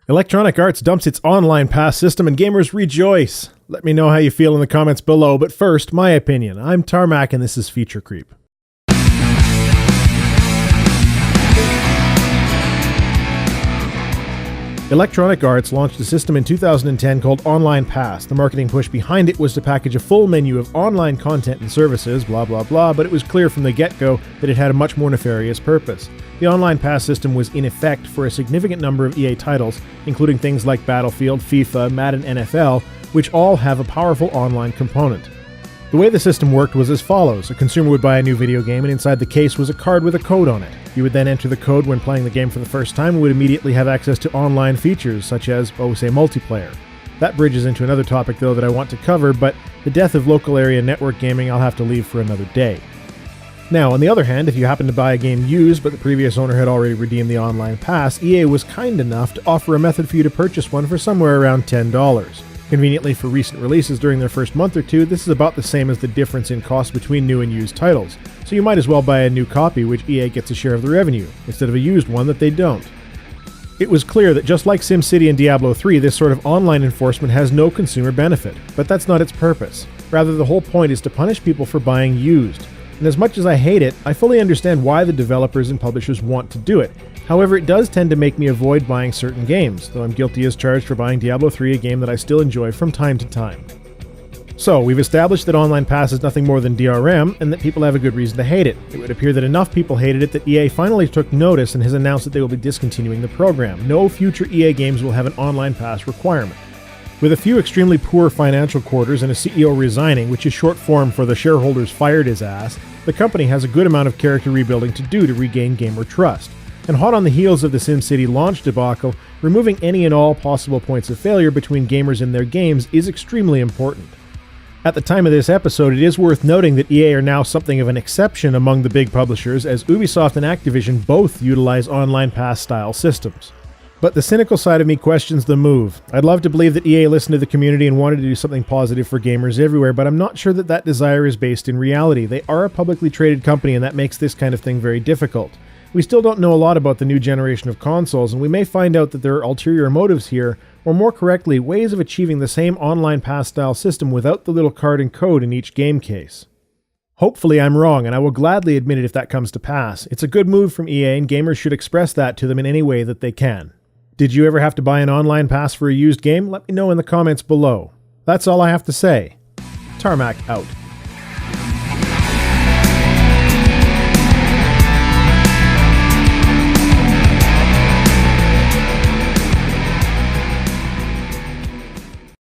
Electronic Arts dumps its online pass system and gamers rejoice. Let me know how you feel in the comments below, but first, my opinion. I'm Tarmack and this is Feature Creep. Electronic Arts launched a system in 2010 called Online Pass. The marketing push behind it was to package a full menu of online content and services, blah blah blah, but it was clear from the get-go that it had a much more nefarious purpose. The Online Pass system was in effect for a significant number of EA titles, including things like Battlefield, FIFA, Madden NFL, which all have a powerful online component. The way the system worked was as follows. A consumer would buy a new video game and inside the case was a card with a code on it. You would then enter the code when playing the game for the first time and would immediately have access to online features such as, say, multiplayer. That bridges into another topic though that I want to cover, but the death of local area network gaming I'll have to leave for another day. Now, on the other hand, if you happen to buy a game used but the previous owner had already redeemed the online pass, EA was kind enough to offer a method for you to purchase one for somewhere around $10. Conveniently for recent releases during their first month or two, this is about the same as the difference in cost between new and used titles, so you might as well buy a new copy which EA gets a share of the revenue, instead of a used one that they don't. It was clear that just like SimCity and Diablo 3, this sort of online enforcement has no consumer benefit, but that's not its purpose. Rather, the whole point is to punish people for buying used. And as much as I hate it, I fully understand why the developers and publishers want to do it. However, it does tend to make me avoid buying certain games, though I'm guilty as charged for buying Diablo 3, a game that I still enjoy from time to time. So, we've established that Online Pass is nothing more than DRM, and that people have a good reason to hate it. It would appear that enough people hated it that EA finally took notice and has announced that they will be discontinuing the program. No future EA games will have an Online Pass requirement. With a few extremely poor financial quarters and a CEO resigning, which is short form for the shareholders fired his ass, the company has a good amount of character rebuilding to do to regain gamer trust. And hot on the heels of the SimCity launch debacle, removing any and all possible points of failure between gamers and their games is extremely important. At the time of this episode, it is worth noting that EA are now something of an exception among the big publishers, as Ubisoft and Activision both utilize Online Pass style systems. But the cynical side of me questions the move. I'd love to believe that EA listened to the community and wanted to do something positive for gamers everywhere, but I'm not sure that that desire is based in reality. They are a publicly traded company, and that makes this kind of thing very difficult. We still don't know a lot about the new generation of consoles, and we may find out that there are ulterior motives here, or more correctly, ways of achieving the same Online Pass style system without the little card and code in each game case. Hopefully I'm wrong, and I will gladly admit it if that comes to pass. It's a good move from EA, and gamers should express that to them in any way that they can. Did you ever have to buy an Online Pass for a used game? Let me know in the comments below. That's all I have to say. Tarmack out.